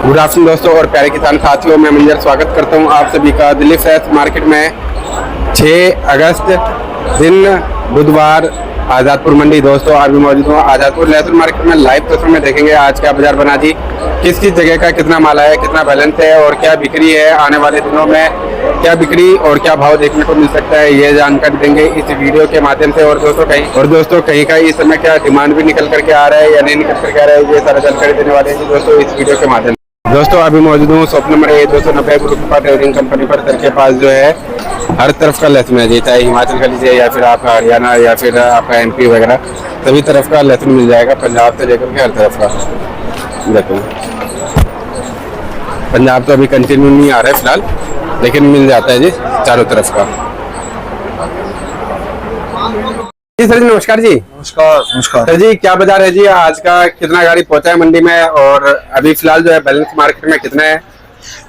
Good afternoon दोस्तों और प्यारे किसान साथियों, मैं मंजर स्वागत करता हूं आप सभी का दिलीप फ्रेश मार्केट में 6 अगस्त दिन बुधवार आज़ादपुर मंडी। दोस्तों आज भी मौजूद हूँ आज़ादपुर लहसुन मार्केट में। लाइव तस्वीर में देखेंगे आज का बाजार बना जी, किस किस जगह का कितना माल है, कितना बैलेंस है और क्या बिक्री है, आने वाले दिनों में क्या बिक्री और क्या भाव देखने को मिल सकता है, ये जानकारी देंगे इस वीडियो के माध्यम से। और दोस्तों कहीं का इस समय क्या डिमांड भी निकल करके आ रहा है या नहीं निकल करके आ रहा है, ये सारा जानकारी देने वाले हैं दोस्तों इस वीडियो के माध्यम से। दोस्तों अभी मौजूद हूँ shop number 290 group trading company पर। सर के पास जो है हर तरफ का लहसुन है, चाहे हिमाचल का लीजिए या फिर आप हरियाणा या फिर आपका MP वगैरह, सभी तरफ का लहसुन मिल जाएगा, पंजाब से लेकर के हर तरफ का। देखो पंजाब तो अभी कंटिन्यू नहीं आ रहा है फिलहाल, लेकिन मिल जाता है जी चारों तरफ का। जी सर जी नमस्कार जी। नमस्कार नमस्कार सर जी, क्या बाजार है जी आज का, कितना गाड़ी पहुंचा है मंडी में और अभी फिलहाल जो है बैलेंस मार्केट में कितना है?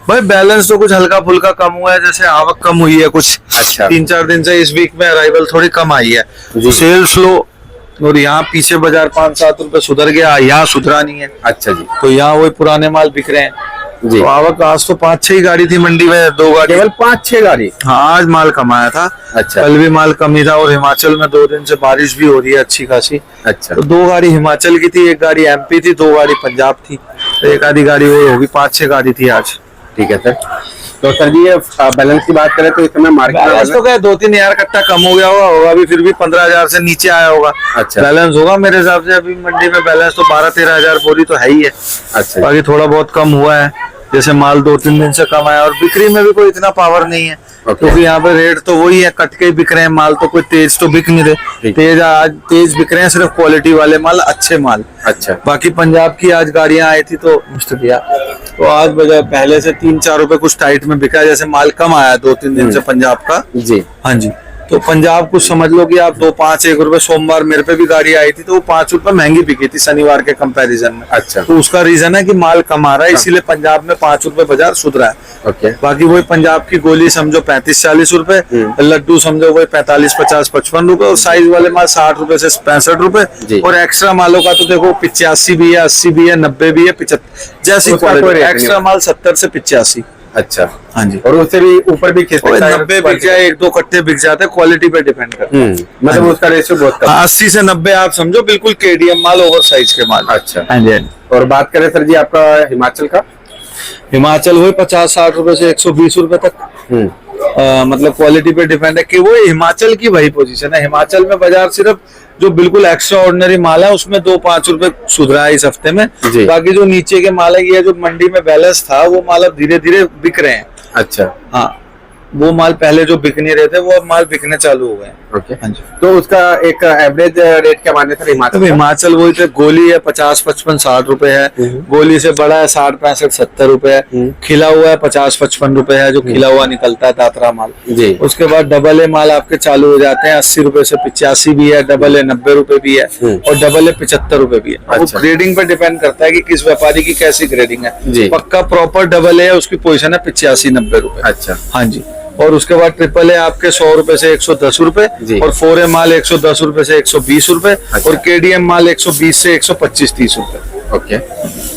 भाई बैलेंस तो कुछ हल्का फुल्का कम हुआ है, जैसे आवक कम हुई है कुछ। अच्छा। 3-4 दिन से इस वीक में अराइवल थोड़ी कम आई है, जी। Cell slow. और यहाँ पीछे बाजार 5-7 रुपए सुधर गया, यहाँ सुधरा नहीं है। अच्छा जी। तो यहाँ वही पुराने माल बिक रहे हैं जी। तो आवक आज तो 5-6 ही गाड़ी थी मंडी में, 2 गाड़ी, केवल 5-6 गाड़ी। हाँ आज माल कम आया था। अच्छा। कल भी माल कम ही था और हिमाचल में 2 दिन से बारिश भी हो रही है अच्छी खासी। अच्छा। तो 2 गाड़ी हिमाचल की थी, 1 गाड़ी MP थी, 2 गाड़ी पंजाब थी, तो 1 आधी गाड़ी और होगी, 5-6 गाड़ी थी आज। ठीक है सर। तो सर जी ये बैलेंस की बात करें तो इस समय मार्केट बैलेंस तो क्या 2-3 हजार कट्टा कम हो गया होगा, अभी फिर भी 15,000 से नीचे आया होगा। अच्छा। बैलेंस होगा मेरे हिसाब से अभी मंडी में बैलेंस तो 12-13 हजार बोरी तो है ही है। अच्छा। बाकी थोड़ा बहुत कम हुआ है, जैसे माल 2-3 दिन से कम आया और बिक्री में भी कोई इतना पावर नहीं है, क्योंकि यहाँ पे रेट तो वही है, कट के ही बिक रहे हैं माल, तो कोई तेज तो बिक नहीं रहे। तेज आज तेज बिक रहे हैं सिर्फ क्वालिटी वाले माल, अच्छे माल। अच्छा। बाकी पंजाब की आज गाड़ियां आई थी तो मिस्टर भैया, तो आज बजाय पहले से 3-4 रुपए कुछ टाइट में बिका, जैसे माल कम आया 2-3 दिन से पंजाब का। जी हाँ जी। तो पंजाब कुछ समझ लो कि आप 2-5-1 रुपए, सोमवार मेरे पे भी गाड़ी आई थी तो वो 5 रुपए महंगी बिकी थी शनिवार के कंपैरिजन में। अच्छा। तो उसका रीजन है कि माल कम आ रहा है, इसीलिए पंजाब में 5 रुपए बाजार सुधरा है। ओके। बाकी वही पंजाब की गोली समझो 35-40 रुपए, लड्डू समझो वही 45-50-55 रुपए, और साइज वाले माल 60 रुपए से 65 रुपए, और एक्स्ट्रा मालों का तो देखो 85 भी है, 80 भी है, 90 भी है, 75 जैसी क्वालिटी। एक्स्ट्रा माल 70 से 85। अच्छा। हाँ जी। और उससे भी ऊपर भी खिसक सकता है, 90 बिक जाए, 1-2 कट्टे बिक जाते हैं, क्वालिटी पे डिपेंड करता है। मतलब उसका रेशियो बहुत कम। 80 से 90 आप समझो बिल्कुल KDM माल, ओवर साइज के माल। अच्छा। हाँ जी। और बात करें सर जी आपका हिमाचल का? हिमाचल हुए 50-60 रुपए से 120 रुपए तक। मतलब क्वालिटी पे डिपेंड है कि वो हिमाचल की वही पोजीशन है। हिमाचल में बाजार सिर्फ जो बिल्कुल एक्स्ट्रा ऑर्डिनरी माल है उसमें 2-5 रुपए सुधरा है इस हफ्ते में। बाकी जो नीचे के माल है, ये जो मंडी में बैलेंस था वो माल अब धीरे धीरे बिक रहे हैं। अच्छा। हाँ, वो माल पहले जो बिक नहीं रहे थे वो अब माल बिकने चालू हो गए। ओके। हाँ जी। तो उसका एक एवरेज रेट क्या माने सर हिमाचल? हिमाचल वही थे, गोली है 50-55-60 रुपए है, गोली से बड़ा है 60-65-70 रुपए है, खिला हुआ है 50-55 रुपए है, जो खिला हुआ निकलता है दातरा माल जी। उसके बाद डबल ए माल आपके चालू हो जाते हैं, 80 रुपए से 85 भी है, डबल ए 90 रुपए भी है, और डबल ए 75 रुपए भी है। वो ग्रेडिंग पे डिपेंड करता है कि किस व्यापारी की कैसी ग्रेडिंग है। पक्का प्रॉपर डबल ए उसकी पोजीशन है 85-90 रुपए। अच्छा। हाँ जी। और उसके बाद ट्रिपल ए आपके 100 रुपए से 110 रुपए, और 4A माल 110 रुपए से 120 रुपए, और KDM माल 120 से 125-30 रुपए। ओके।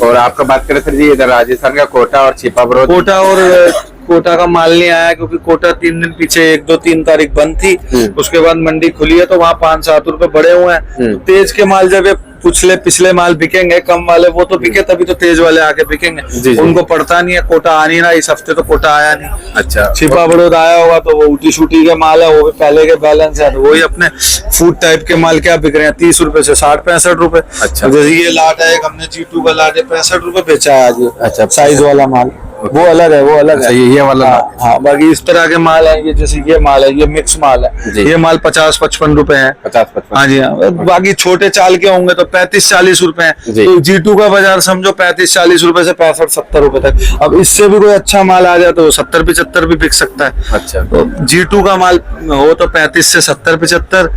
और आपका बात करें सर जी इधर राजस्थान का कोटा और छिपा बरोद? कोटा का माल नहीं आया क्योंकि कोटा 3 दिन पीछे 1-2-3 तारीख बंद थी, उसके बाद मंडी खुली है तो वहाँ 5-7 रुपए बढ़े हुए हैं। तेज के माल जब पिछले माल बिकेंगे, कम वाले वो तो बिके तभी तो तेज वाले आके बिकेंगे। उनको पड़ता नहीं है, कोटा आ नहीं रहा, इस हफ्ते तो कोटा आया नहीं। अच्छा। छिपा बड़ौद आया होगा तो वो ऊटी शूटी के माल है, वो भी पहले के बैलेंस है, तो वही अपने फूड टाइप के माल क्या बिक रहे हैं 30 रुपए से 60-65 रुपए। अच्छा। जैसे ये लाट है, हमने G2 का लाट है 65 रुपए बेचा है आज। अच्छा। साइज वाला माल वो अलग है, वो अलग है, ये वाला। हाँ, बाकी इस तरह के माल है, ये जैसे ये माल है, ये मिक्स माल है, ये माल 50-55 रुपए है। 50-55। हाँ जी। हाँ, बाकी छोटे चाल के होंगे तो 35-40 रुपए है। तो G2 का बाजार समझो 35-40 रुपए से 65-70 रुपए तक। अब इससे भी कोई अच्छा माल आ जाए तो 70-75 भी बिक सकता है। अच्छा। तो G2 का माल हो तो 35 से 70-75।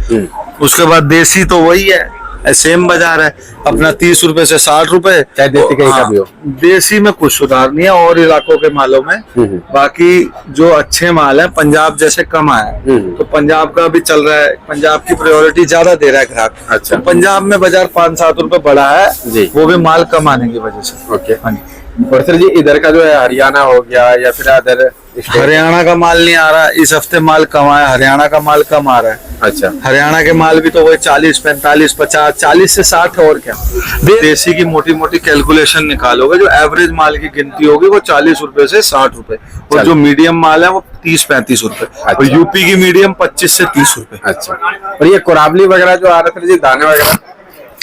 उसके बाद देसी तो वही है, सेम बाजार है अपना 30 रुपए से 60 रुपए, चाहे देसी कहीं का भी हो। देसी में कुछ सुधार नहीं है और इलाकों के मालों में। बाकी जो अच्छे माल है पंजाब जैसे कम आया तो पंजाब का भी चल रहा है, पंजाब की प्रायोरिटी ज्यादा दे रहा है ग्राहक। अच्छा। तो पंजाब में बाजार 5-7 रुपए बढ़ा है, वो भी माल कम आने की वजह से। ओके। और सर जी इधर का जो है हरियाणा हो गया या फिर अदर स्टेट? हरियाणा का माल नहीं आ रहा इस हफ्ते, माल कम आया, हरियाणा का माल कम आ रहा है। अच्छा, हरियाणा के माल भी तो वही 40, 45, 50, 40 से 60 और क्या। देसी की मोटी मोटी कैलकुलेशन निकालोगे, जो एवरेज माल की गिनती होगी वो 40 रुपए से 60 रुपए, और जो मीडियम माल है वो 30-35 रुपए, और यूपी की मीडियम 25 से 30 रुपए। अच्छा, और ये कुरावली वगैरह जो आ रहा था जी, दाने वगैरह?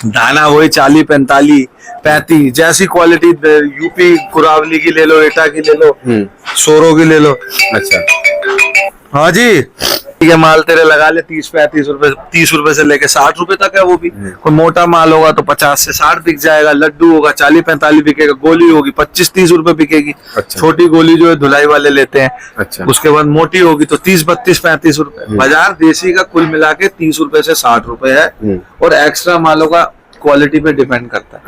दाना वही 40, 45, 35, जैसी क्वालिटी यूपी कुरावली की ले लो, एटा की ले लो, सोरो की ले लो। अच्छा, हाँ जी, ये माल तेरे लगा ले 30-35 रुपए, 30 रुपए से लेके 60 रुपए तक है वो भी। कोई मोटा माल होगा तो 50 से 60 बिक जाएगा, लड्डू होगा 40-45 बिकेगा, गोली होगी 25-30 रुपए बिकेगी। अच्छा। छोटी गोली जो है धुलाई वाले लेते हैं। अच्छा। उसके बाद मोटी होगी तो 30-32-35 रुपए। बाजार देसी का कुल मिला के 30 रुपए से 60 रुपए है, और एक्स्ट्रा मालों का क्वालिटी पे डिपेंड करता है।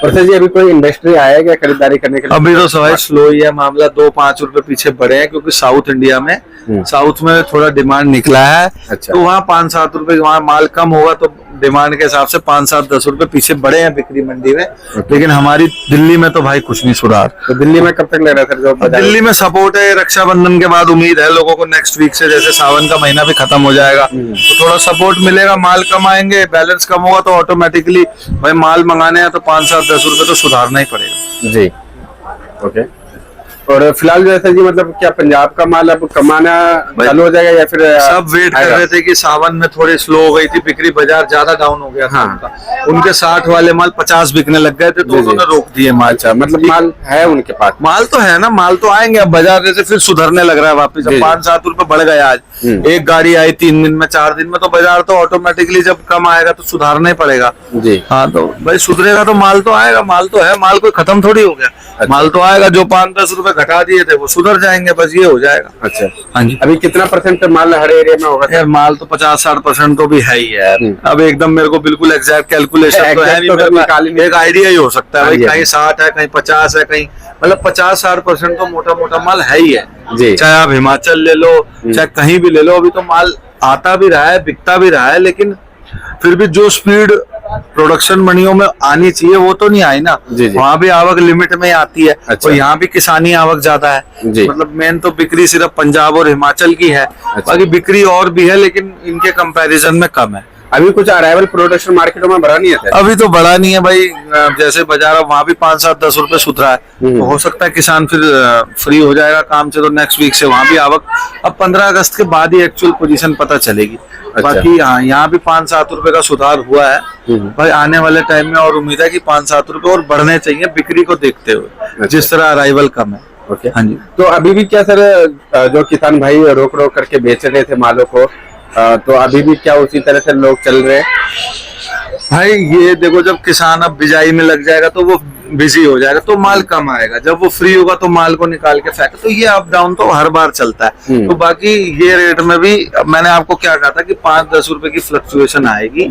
और सर जी अभी कोई इंडस्ट्री आया है क्या खरीदारी करने के लिए? अभी तो सवाई स्लो ही है मामला, 2-5 रुपए पीछे बढ़े हैं, क्योंकि साउथ इंडिया में, साउथ में थोड़ा डिमांड निकला है। अच्छा। तो वहाँ 5-7 रुपए, वहाँ माल कम होगा तो डिमांड के हिसाब से 5-7-10 रुपए पीछे बढ़े हैं बिक्री मंडी में। लेकिन हमारी दिल्ली में तो भाई कुछ नहीं सुधार। तो दिल्ली में कब तक ले रहा है सर जो बाजार? दिल्ली में सपोर्ट है, रक्षाबंधन के बाद उम्मीद है लोगों को, नेक्स्ट वीक से जैसे सावन का महीना भी खत्म हो जाएगा तो थोड़ा सपोर्ट मिलेगा, माल कम आएंगे, बैलेंस कम होगा तो ऑटोमेटिकली भाई माल मंगाने हैं तो 5-7-10 रुपए तो सुधारना ही पड़ेगा। जी, ओके। और फिलहाल जैसे जी मतलब क्या पंजाब का माल अब कमाना चालू हो जाएगा या फिर सब वेट कर रहे थे कि सावन में थोड़ी स्लो हो गई थी बिक्री, बाजार ज्यादा डाउन हो गया था उनका। उनके 60 वाले माल 50 बिकने लग गए थे तो उन्होंने रोक दिए माल। अच्छा, मतलब माल है उनके पास? माल तो है ना, माल तो आएंगे, अब बाजार जैसे फिर सुधरने लग रहा है वापस। 5-7 रुपए बढ़ गए आज, एक गाड़ी आई 3 दिन में, 4 दिन में, तो बाजार तो ऑटोमेटिकली जब कम आएगा तो सुधारना ही पड़ेगा। जी हाँ, तो भाई सुधरेगा तो माल तो आएगा, माल तो है, माल कोई खत्म थोड़ी हो गया। अच्छा। माल तो आएगा, जो 5-10 रुपए घटा दिए थे वो सुधर जाएंगे, बस ये हो जाएगा। अच्छा, हाँ जी। अभी कितना परसेंट माल हर एरिया में होगा? यार माल तो 50-60% तो भी है ही यार। अब एकदम मेरे को बिल्कुल एग्जैक्ट कैलकुलेशन तो है नहीं, एक आइडिया ही हो सकता है भाई, कहीं 60 है, कहीं 50 है, कहीं मतलब 50-60% तो मोटा मोटा माल है ही है। चाहे आप हिमाचल ले लो, चाहे कहीं भी ले लो, अभी तो माल आता भी रहा है, बिकता भी रहा है, लेकिन फिर भी जो स्पीड प्रोडक्शन मंडियों में आनी चाहिए वो तो नहीं आई ना। वहाँ भी आवक लिमिट में आती है। अच्छा। और यहाँ भी किसानी आवक ज्यादा है। मतलब मेन तो बिक्री सिर्फ पंजाब और हिमाचल की है। अच्छा। बाकी बिक्री और भी है लेकिन इनके कंपैरिजन में कम है। अभी कुछ अराइवल प्रोडक्शन मार्केटों में बढ़ा नहीं है? अभी तो बढ़ा नहीं है भाई, जैसे बाजार वहाँ भी 5-7-10 रुपए सुधरा है, तो हो सकता है किसान फिर फ्री हो जाएगा काम से तो नेक्स्ट वीक से वहाँ भी आवक, अब 15 अगस्त के बाद ही एक्चुअल पोजीशन पता चलेगी। अच्छा। बाकी हाँ, यहाँ भी 5-7 रुपए का सुधार हुआ है भाई, आने वाले टाइम में और उम्मीद है कि 5-7 रुपए और बढ़ने चाहिए बिक्री को देखते हुए। अच्छा। जिस तरह अराइवल कम है। ओके। हाँ जी। तो अभी भी क्या सर जो किसान भाई रोक रोक करके बेच रहे थे मालों को, तो अभी भी क्या उसी तरह से लोग चल रहे हैं? भाई ये देखो, जब किसान अब बिजाई में लग जाएगा तो वो बिजी हो जाएगा तो माल कम आएगा, जब वो फ्री होगा तो माल को निकाल के फेंक, तो ये अप डाउन तो हर बार चलता है। तो बाकी ये रेट में भी मैंने आपको क्या कहा था कि 5-10 रुपए की फ्लक्चुएशन आएगी,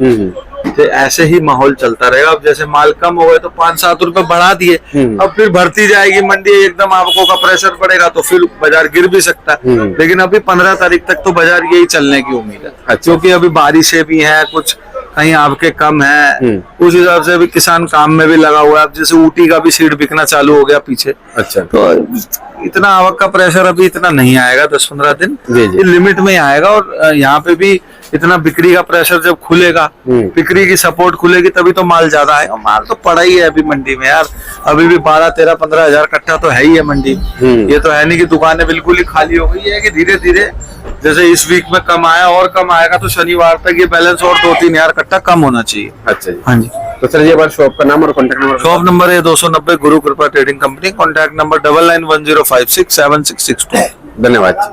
तो ऐसे ही माहौल चलता रहेगा। अब जैसे माल कम हो गए तो 5-7 रुपए बढ़ा दिए, अब फिर बढ़ती जाएगी मंडी, एकदम आवकों का प्रेशर पड़ेगा तो फिर बाजार गिर भी सकता है। लेकिन अभी 15 तारीख तक तो बाजार यही चलने की उम्मीद है, क्योंकि अभी बारिशें भी हैं, कुछ कहीं आपके कम है, उस हिसाब से भी किसान काम में भी लगा हुआ है। अब जैसे ऊटी का भी सीड बिकना चालू हो गया पीछे। अच्छा। तो इतना आवक का प्रेशर अभी इतना नहीं आएगा, 10-15 दिन ये लिमिट में आएगा। और यहाँ पे भी इतना बिक्री का प्रेशर जब खुलेगा, बिक्री की सपोर्ट खुलेगी तभी तो माल ज्यादा आएगा। माल तो पड़ा ही है अभी मंडी में यार, अभी भी 12-13-15 हजार कट्टा तो है ही है मंडी। ये तो है नहीं कि दुकानें बिल्कुल ही खाली हो गई है, कि धीरे धीरे जैसे इस वीक में कम आया और कम आएगा तो शनिवार तक ये बैलेंस और 2-3 हजार कट्टा कम होना चाहिए। अच्छा जी। हाँ जी। तो सर ये बार शॉप का नाम और कॉन्टैक्ट नंबर? शॉप नंबर है 290 गुरु कृपा ट्रेडिंग कंपनी, कॉन्टैक्ट नंबर 9910567662। धन्यवाद।